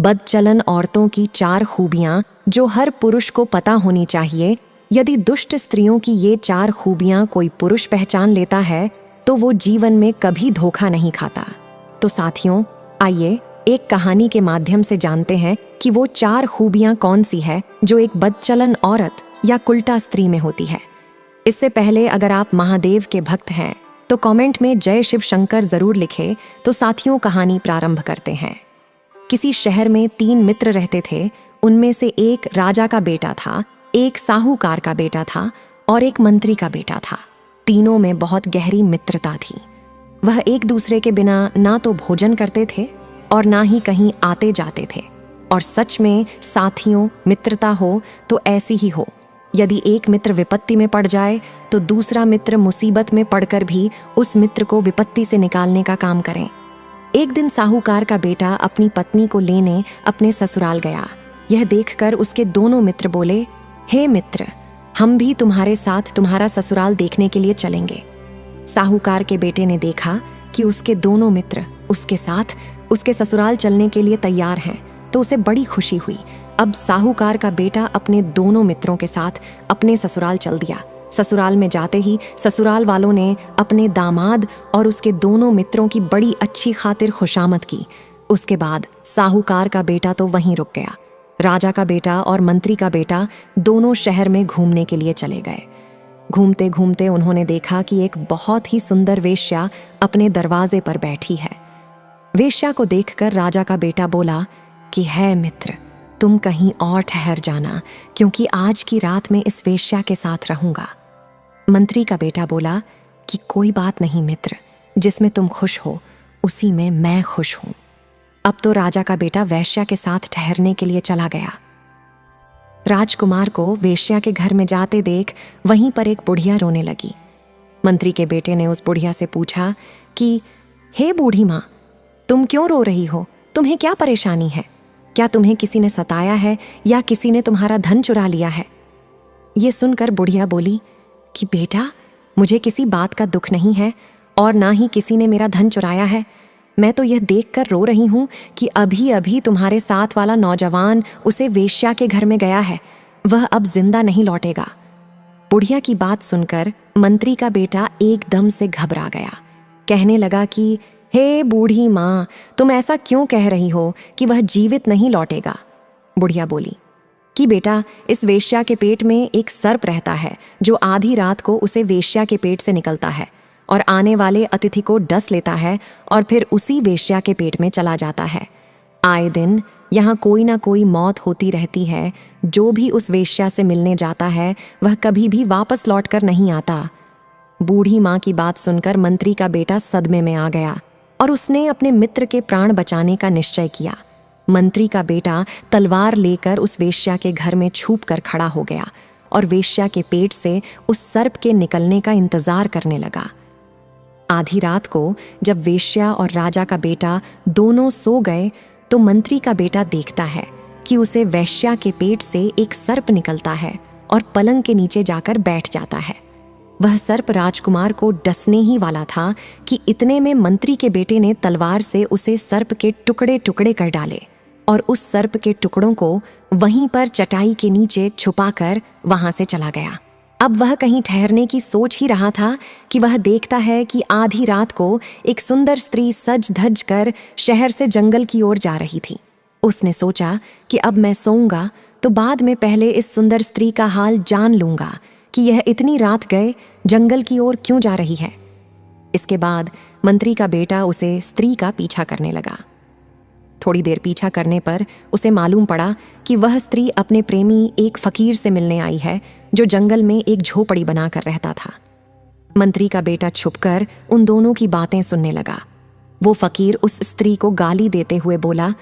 बदचलन औरतों की 4 खूबियां जो हर पुरुष को पता होनी चाहिए। यदि दुष्ट स्त्रियों की ये 4 खूबियां कोई पुरुष पहचान लेता है तो वो जीवन में कभी धोखा नहीं खाता। तो साथियों, आइए एक कहानी के माध्यम से जानते हैं कि वो 4 खूबियां कौन सी है जो एक बदचलन औरत या कुल्टा स्त्री में होती है। इससे पहले अगर आप महादेव के भक्त हैं तो कमेंट में जय शिव शंकर जरूर लिखें। तो साथियों, कहानी प्रारंभ करते हैं। किसी शहर में 3 मित्र रहते थे। उनमें से एक राजा का बेटा था, एक साहूकार का बेटा था और एक मंत्री का बेटा था। तीनों में बहुत गहरी मित्रता थी। वह एक दूसरे के बिना ना तो भोजन करते थे और ना ही कहीं आते जाते थे। और सच में साथियों, मित्रता हो तो ऐसी ही हो। यदि एक मित्र विपत्ति में पड़ जाए तो दूसरा मित्र मुसीबत में पड़कर भी उस मित्र को विपत्ति से निकालने का काम करें। एक दिन साहूकार का बेटा अपनी पत्नी को लेने अपने ससुराल गया। यह देखकर उसके दोनों मित्र बोले, हे मित्र, हम भी तुम्हारे साथ तुम्हारा ससुराल देखने के लिए चलेंगे। साहूकार के बेटे ने देखा कि उसके दोनों मित्र उसके साथ उसके ससुराल चलने के लिए तैयार हैं तो उसे बड़ी खुशी हुई। अब साहूकार का बेटा अपने दोनों मित्रों के साथ अपने ससुराल चल दिया। ससुराल में जाते ही ससुराल वालों ने अपने दामाद और उसके दोनों मित्रों की बड़ी अच्छी खातिर खुशामद की। उसके बाद साहूकार का बेटा तो वहीं रुक गया। राजा का बेटा और मंत्री का बेटा दोनों शहर में घूमने के लिए चले गए। घूमते घूमते उन्होंने देखा कि एक बहुत ही सुंदर वेश्या अपने दरवाजे पर बैठी है। वेश्या को देखकर राजा का बेटा बोला कि है मित्र, तुम कहीं और ठहर जाना, क्योंकि आज की रात में इस वेश्या के साथ रहूंगा। मंत्री का बेटा बोला कि कोई बात नहीं मित्र, जिसमें तुम खुश हो उसी में मैं खुश हूं। अब तो राजा का बेटा वेश्या के साथ ठहरने के लिए चला गया। राजकुमार को वेश्या के घर में जाते देख वहीं पर एक बुढ़िया रोने लगी। मंत्री के बेटे ने उस बुढ़िया से पूछा कि हे बूढ़ी माँ, तुम क्यों रो रही हो? तुम्हें क्या परेशानी है? क्या तुम्हें किसी ने सताया है या किसी ने तुम्हारा धन चुरा लिया है? ये सुनकर बुढ़िया बोली कि बेटा, मुझे किसी बात का दुख नहीं है और ना ही किसी ने मेरा धन चुराया है। मैं तो यह देखकर रो रही हूं कि अभी अभी तुम्हारे साथ वाला नौजवान उसे वेश्या के घर में गया है, वह अब जिंदा नहीं लौटेगा। बुढ़िया की बात सुनकर मंत्री का बेटा एकदम से घबरा गया। कहने लगा कि हे बूढ़ी माँ, तुम ऐसा क्यों कह रही हो कि वह जीवित नहीं लौटेगा? बुढ़िया बोली कि बेटा, इस वेश्या के पेट में एक सर्प रहता है जो आधी रात को उसे वेश्या के पेट से निकलता है और आने वाले अतिथि को डस लेता है और फिर उसी वेश्या के पेट में चला जाता है। आए दिन यहाँ कोई ना कोई मौत होती रहती है। जो भी उस वेश्या से मिलने जाता है वह कभी भी वापस लौटकर नहीं आता। बूढ़ी माँ की बात सुनकर मंत्री का बेटा सदमे में आ गया और उसने अपने मित्र के प्राण बचाने का निश्चय किया। मंत्री का बेटा तलवार लेकर उस वेश्या के घर में छुप कर खड़ा हो गया और वेश्या के पेट से उस सर्प के निकलने का इंतजार करने लगा। आधी रात को जब वेश्या और राजा का बेटा दोनों सो गए तो मंत्री का बेटा देखता है कि उसे वेश्या के पेट से एक सर्प निकलता है और पलंग के नीचे जाकर बैठ जाता है। वह सर्प राजकुमार को डसने ही वाला था कि इतने में मंत्री के बेटे ने तलवार से उसे सर्प के टुकड़े टुकड़े कर डाले और उस सर्प के टुकड़ों को वहीं पर चटाई के नीचे छुपाकर वहां से चला गया। अब वह कहीं ठहरने की सोच ही रहा था कि वह देखता है कि आधी रात को एक सुंदर स्त्री सज धज कर शहर से जंगल की ओर जा रही थी। उसने सोचा कि अब मैं सोऊंगा तो बाद में पहले इस सुंदर स्त्री का हाल जान लूंगा कि यह इतनी रात गए जंगल की ओर क्यों जा रही है। इसके बाद मंत्री का बेटा उसे स्त्री का पीछा करने लगा। थोड़ी देर पीछा करने पर उसे मालूम पड़ा कि वह स्त्री अपने प्रेमी एक फकीर से मिलने आई है जो जंगल में एक झोपड़ी बनाकर रहता था। मंत्री का बेटा छुपकर उन दोनों की बातें सुनने लगा। वो फकीर उस स्त्री को गाली देते हुए बोला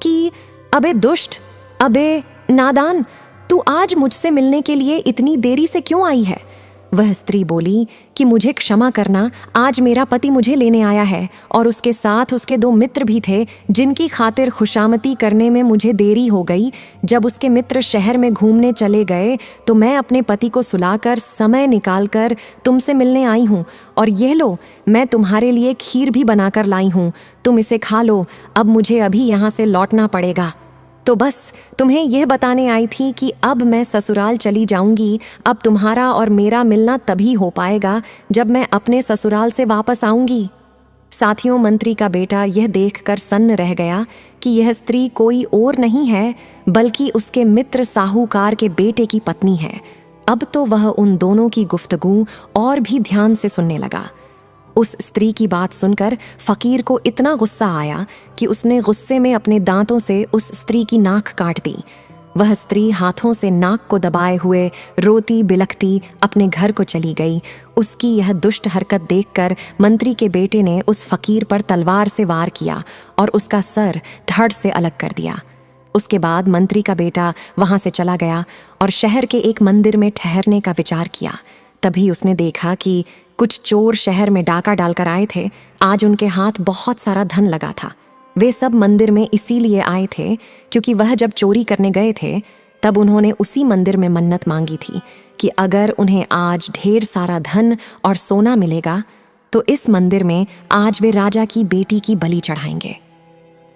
कि अबे दुष्ट, अबे नादान, तू आज मुझसे मिलने के लिए इतनी देरी से क्यों आई है? वह स्त्री बोली कि मुझे क्षमा करना, आज मेरा पति मुझे लेने आया है और उसके साथ उसके 2 मित्र भी थे, जिनकी खातिर खुशामती करने में मुझे देरी हो गई। जब उसके मित्र शहर में घूमने चले गए तो मैं अपने पति को सुलाकर समय निकालकर तुमसे मिलने आई हूँ, और यह लो, मैं तुम्हारे लिए खीर भी बनाकर लाई हूँ, तुम इसे खा लो। अब मुझे अभी यहाँ से लौटना पड़ेगा। तो बस तुम्हें यह बताने आई थी कि अब मैं ससुराल चली जाऊंगी। अब तुम्हारा और मेरा मिलना तभी हो पाएगा जब मैं अपने ससुराल से वापस आऊंगी। साथियों, मंत्री का बेटा यह देखकर सन्न रह गया कि यह स्त्री कोई और नहीं है बल्कि उसके मित्र साहूकार के बेटे की पत्नी है। अब तो वह उन दोनों की गुफ्तगू और भी ध्यान से सुनने लगा। उस स्त्री की बात सुनकर फकीर को इतना गुस्सा आया कि उसने गुस्से में अपने दांतों से उस स्त्री की नाक काट दी। वह स्त्री हाथों से नाक को दबाए हुए रोती बिलखती अपने घर को चली गई। उसकी यह दुष्ट हरकत देखकर मंत्री के बेटे ने उस फकीर पर तलवार से वार किया और उसका सर धड़ से अलग कर दिया। उसके बाद मंत्री का बेटा वहां से चला गया और शहर के एक मंदिर में ठहरने का विचार किया। तभी उसने देखा कि कुछ चोर शहर में डाका डालकर आए थे। आज उनके हाथ बहुत सारा धन लगा था। वे सब मंदिर में इसीलिए आए थे क्योंकि वह जब चोरी करने गए थे तब उन्होंने उसी मंदिर में मन्नत मांगी थी कि अगर उन्हें आज ढेर सारा धन और सोना मिलेगा तो इस मंदिर में आज वे राजा की बेटी की बलि चढ़ाएंगे।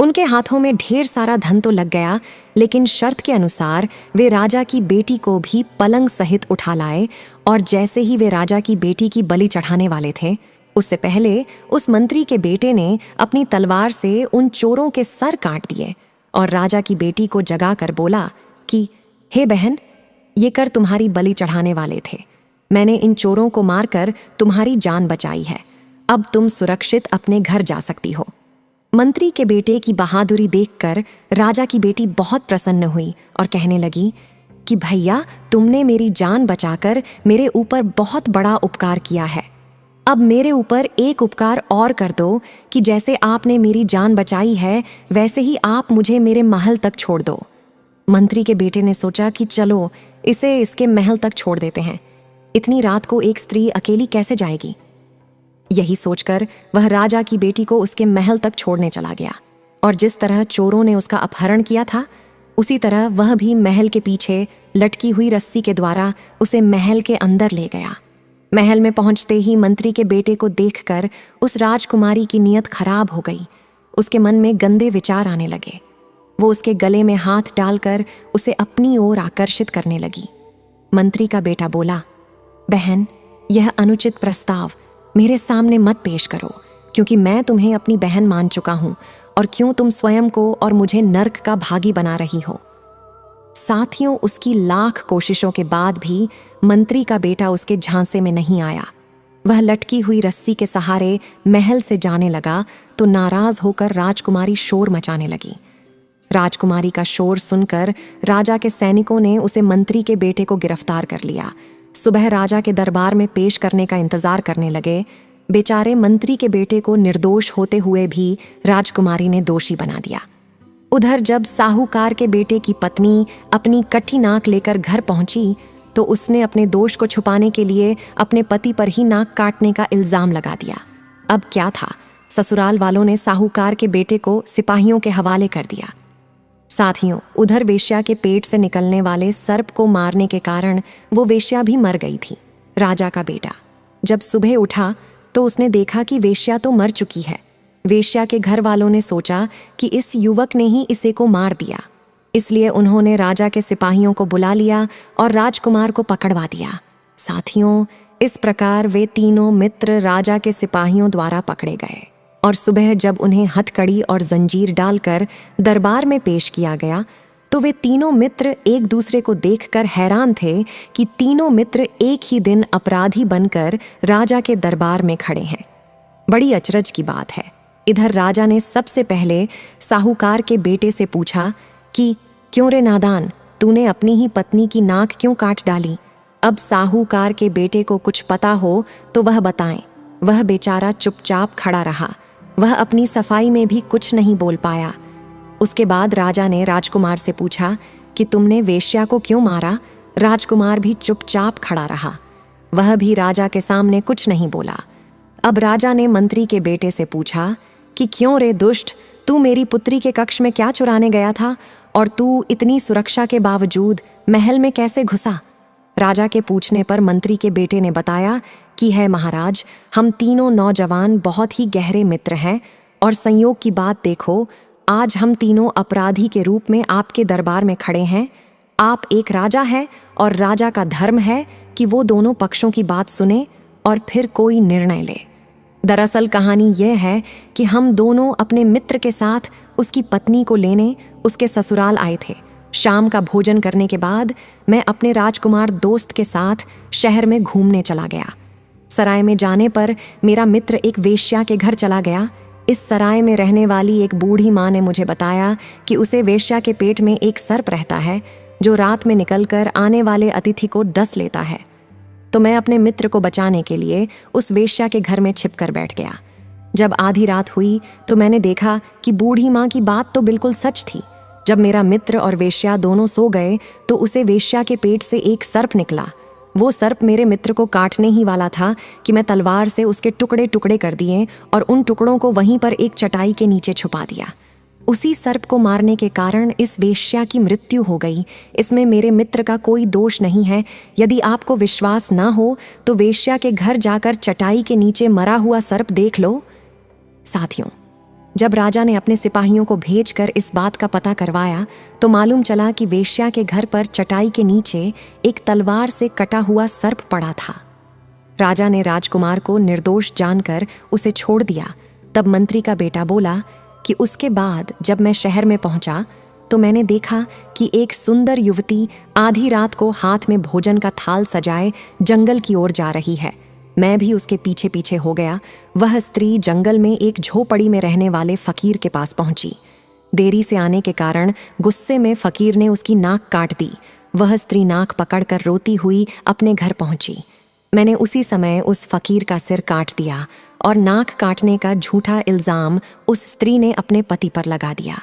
उनके हाथों में ढेर सारा धन तो लग गया, लेकिन शर्त के अनुसार वे राजा की बेटी को भी पलंग सहित उठा लाए, और जैसे ही वे राजा की बेटी की बलि चढ़ाने वाले थे, उससे पहले उस मंत्री के बेटे ने अपनी तलवार से उन चोरों के सर काट दिए और राजा की बेटी को जगा कर बोला कि हे बहन, ये कर तुम्हारी बलि चढ़ाने वाले थे। मैंने इन चोरों को मारकर तुम्हारी जान बचाई है। अब तुम सुरक्षित अपने घर जा सकती हो। मंत्री के बेटे की बहादुरी देखकर राजा की बेटी बहुत प्रसन्न हुई और कहने लगी कि भैया, तुमने मेरी जान बचाकर मेरे ऊपर बहुत बड़ा उपकार किया है। अब मेरे ऊपर एक उपकार और कर दो कि जैसे आपने मेरी जान बचाई है वैसे ही आप मुझे मेरे महल तक छोड़ दो। मंत्री के बेटे ने सोचा कि चलो इसे इसके महल तक छोड़ देते हैं। इतनी रात को एक स्त्री अकेली कैसे जाएगी? यही सोचकर वह राजा की बेटी को उसके महल तक छोड़ने चला गया, और जिस तरह चोरों ने उसका अपहरण किया था उसी तरह वह भी महल के पीछे लटकी हुई रस्सी के द्वारा उसे महल के अंदर ले गया। महल में पहुंचते ही मंत्री के बेटे को देखकर उस राजकुमारी की नीयत खराब हो गई। उसके मन में गंदे विचार आने लगे। वो उसके गले में हाथ डालकर उसे अपनी ओर आकर्षित करने लगी। मंत्री का बेटा बोला, बहन, यह अनुचित प्रस्ताव मेरे सामने मत पेश करो, क्योंकि मैं तुम्हें अपनी बहन मान चुका हूं, और क्यों तुम स्वयं को और मुझे नर्क का भागी बना रही हो। साथियों, उसकी लाख कोशिशों के बाद भी मंत्री का बेटा उसके झांसे में नहीं आया। वह लटकी हुई रस्सी के सहारे महल से जाने लगा तो नाराज होकर राजकुमारी शोर मचाने लगी। राजकुमारी का शोर सुनकर राजा के सैनिकों ने उसे मंत्री के बेटे को गिरफ्तार कर लिया। सुबह राजा के दरबार में पेश करने का इंतजार करने लगे। बेचारे मंत्री के बेटे को निर्दोष होते हुए भी राजकुमारी ने दोषी बना दिया। उधर जब साहूकार के बेटे की पत्नी अपनी कटी नाक लेकर घर पहुंची तो उसने अपने दोष को छुपाने के लिए अपने पति पर ही नाक काटने का इल्जाम लगा दिया। अब क्या था, ससुराल वालों ने साहूकार के बेटे को सिपाहियों के हवाले कर दिया। साथियों, उधर वेश्या के पेट से निकलने वाले सर्प को मारने के कारण वो वेश्या भी मर गई थी। राजा का बेटा जब सुबह उठा तो उसने देखा कि वेश्या तो मर चुकी है। वेश्या के घर वालों ने सोचा कि इस युवक ने ही इसे को मार दिया, इसलिए उन्होंने राजा के सिपाहियों को बुला लिया और राजकुमार को पकड़वा दिया। साथियों, इस प्रकार वे तीनों मित्र राजा के सिपाहियों द्वारा पकड़े गए, और सुबह जब उन्हें हथकड़ी और जंजीर डालकर दरबार में पेश किया गया तो वे तीनों मित्र एक दूसरे को देखकर हैरान थे कि तीनों मित्र एक ही दिन अपराधी बनकर राजा के दरबार में खड़े हैं। बड़ी अचरज की बात है। इधर राजा ने सबसे पहले साहूकार के बेटे से पूछा कि क्यों रे नादान, तूने अपनी ही पत्नी की नाक क्यों काट डाली? अब साहूकार के बेटे को कुछ पता हो तो वह बताएं। वह बेचारा चुपचाप खड़ा रहा। वह अपनी सफाई में भी कुछ नहीं बोल पाया। उसके बाद राजा ने राजकुमार से पूछा कि तुमने वेश्या को क्यों मारा? राजकुमार भी चुपचाप खड़ा रहा। वह भी राजा के सामने कुछ नहीं बोला। अब राजा ने मंत्री के बेटे से पूछा कि क्यों रे दुष्ट, तू मेरी पुत्री के कक्ष में क्या चुराने गया था और तू इतनी सुरक्षा के बावजूद महल में कैसे घुसा? राजा के पूछने पर मंत्री के बेटे ने बताया कि है महाराज, हम तीनों नौजवान बहुत ही गहरे मित्र हैं और संयोग की बात देखो, आज हम तीनों अपराधी के रूप में आपके दरबार में खड़े हैं। आप एक राजा है और राजा का धर्म है कि वो दोनों पक्षों की बात सुने और फिर कोई निर्णय ले। दरअसल कहानी यह है कि हम दोनों अपने मित्र के साथ उसकी पत्नी को लेने उसके ससुराल आए थे। शाम का भोजन करने के बाद मैं अपने राजकुमार दोस्त के साथ शहर में घूमने चला गया। सराय में जाने पर मेरा मित्र एक वेश्या के घर चला गया। इस सराय में रहने वाली एक बूढ़ी माँ ने मुझे बताया कि उसे वेश्या के पेट में एक सर्प रहता है जो रात में निकलकर आने वाले अतिथि को डस लेता है। तो मैं अपने मित्र को बचाने के लिए उस वेश्या के घर में छिपकर बैठ गया। जब आधी रात हुई तो मैंने देखा कि बूढ़ी माँ की बात तो बिल्कुल सच थी। जब मेरा मित्र और वेश्या दोनों सो गए तो उसे वेश्या के पेट से एक सर्प निकला। वो सर्प मेरे मित्र को काटने ही वाला था कि मैं तलवार से उसके टुकड़े टुकड़े कर दिए और उन टुकड़ों को वहीं पर एक चटाई के नीचे छुपा दिया। उसी सर्प को मारने के कारण इस वेश्या की मृत्यु हो गई। इसमें मेरे मित्र का कोई दोष नहीं है। यदि आपको विश्वास ना हो तो वेश्या के घर जाकर चटाई के नीचे मरा हुआ सर्प देख लो। साथियों, जब राजा ने अपने सिपाहियों को भेजकर इस बात का पता करवाया तो मालूम चला कि वेश्या के घर पर चटाई के नीचे एक तलवार से कटा हुआ सर्प पड़ा था। राजा ने राजकुमार को निर्दोष जानकर उसे छोड़ दिया। तब मंत्री का बेटा बोला कि उसके बाद जब मैं शहर में पहुंचा तो मैंने देखा कि एक सुंदर युवती आधी रात को हाथ में भोजन का थाल सजाए जंगल की ओर जा रही है। मैं भी उसके पीछे पीछे हो गया। वह स्त्री जंगल में एक झोपड़ी में रहने वाले फकीर के पास पहुंची। देरी से आने के कारण गुस्से में फकीर ने उसकी नाक काट दी। वह स्त्री नाक पकड़कर रोती हुई अपने घर पहुंची। मैंने उसी समय उस फकीर का सिर काट दिया और नाक काटने का झूठा इल्जाम उस स्त्री ने अपने पति पर लगा दिया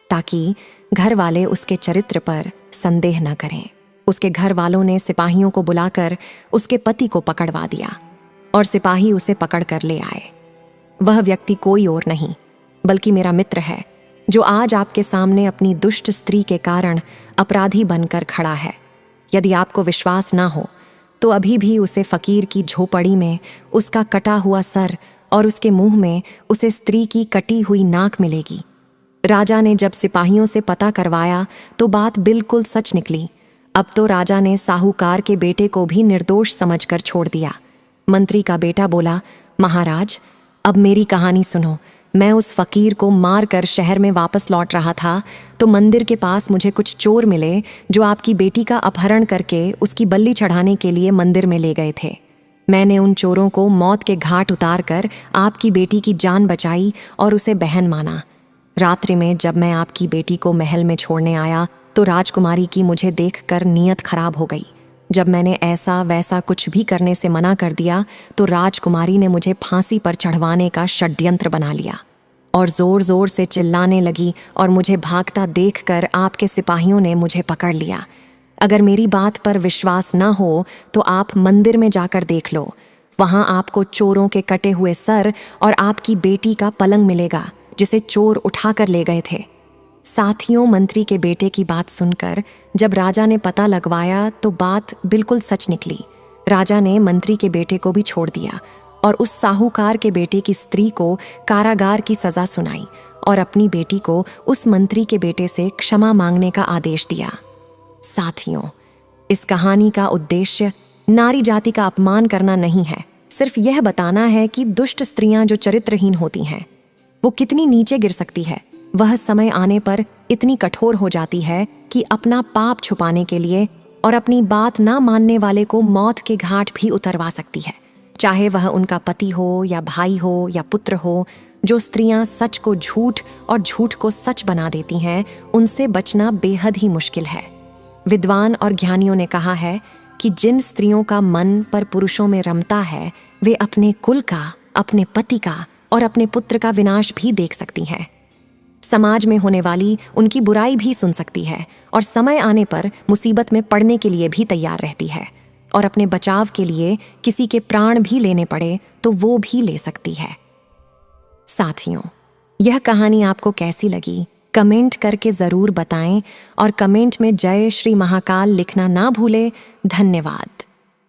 ताकि घर वाले उसके चरित्र पर संदेह न करें। उसके घर वालों ने सिपाहियों को बुलाकर उसके पति को पकड़वा दिया और सिपाही उसे पकड़ कर ले आए। वह व्यक्ति कोई और नहीं बल्कि मेरा मित्र है जो आज आपके सामने अपनी दुष्ट स्त्री के कारण अपराधी बनकर खड़ा है। यदि आपको विश्वास ना हो तो अभी भी उसे फकीर की झोपड़ी में उसका कटा हुआ सर और उसके मुंह में उसे स्त्री की कटी हुई नाक मिलेगी। राजा ने जब सिपाहियों से पता करवाया तो बात बिल्कुल सच निकली। अब तो राजा ने साहूकार के बेटे को भी निर्दोष समझकर छोड़ दिया। मंत्री का बेटा बोला, महाराज, अब मेरी कहानी सुनो। मैं उस फकीर को मार कर शहर में वापस लौट रहा था तो मंदिर के पास मुझे कुछ चोर मिले जो आपकी बेटी का अपहरण करके उसकी बल्ली चढ़ाने के लिए मंदिर में ले गए थे। मैंने उन चोरों को मौत के घाट उतार कर आपकी बेटी की जान बचाई और उसे बहन माना। रात्रि में जब मैं आपकी बेटी को महल में छोड़ने आया तो राजकुमारी की मुझे देखकर नीयत खराब हो गई। जब मैंने ऐसा वैसा कुछ भी करने से मना कर दिया तो राजकुमारी ने मुझे फांसी पर चढ़वाने का षड्यंत्र बना लिया और जोर जोर से चिल्लाने लगी और मुझे भागता देखकर आपके सिपाहियों ने मुझे पकड़ लिया। अगर मेरी बात पर विश्वास ना हो तो आप मंदिर में जाकर देख लो। वहां आपको चोरों के कटे हुए सर और आपकी बेटी का पलंग मिलेगा जिसे चोर उठाकर ले गए थे। साथियों, मंत्री के बेटे की बात सुनकर जब राजा ने पता लगवाया तो बात बिल्कुल सच निकली। राजा ने मंत्री के बेटे को भी छोड़ दिया और उस साहूकार के बेटे की स्त्री को कारागार की सजा सुनाई और अपनी बेटी को उस मंत्री के बेटे से क्षमा मांगने का आदेश दिया। साथियों, इस कहानी का उद्देश्य नारी जाति का अपमान करना नहीं है, सिर्फ यह बताना है कि दुष्ट स्त्रियां जो चरित्रहीन होती हैं वो कितनी नीचे गिर सकती है। वह समय आने पर इतनी कठोर हो जाती है कि अपना पाप छुपाने के लिए और अपनी बात ना मानने वाले को मौत के घाट भी उतरवा सकती है, चाहे वह उनका पति हो या भाई हो या पुत्र हो। जो स्त्रियां सच को झूठ और झूठ को सच बना देती हैं, उनसे बचना बेहद ही मुश्किल है। विद्वान और ज्ञानियों ने कहा है कि जिन स्त्रियों का मन पर पुरुषों में रमता है वे अपने कुल का, अपने पति का और अपने पुत्र का विनाश भी देख सकती हैं। समाज में होने वाली उनकी बुराई भी सुन सकती है और समय आने पर मुसीबत में पड़ने के लिए भी तैयार रहती है। और अपने बचाव के लिए किसी के प्राण भी लेने पड़े तो वो भी ले सकती है। साथियों, यह कहानी आपको कैसी लगी कमेंट करके ज़रूर बताएं और कमेंट में जय श्री महाकाल लिखना ना भूलें। धन्यवाद।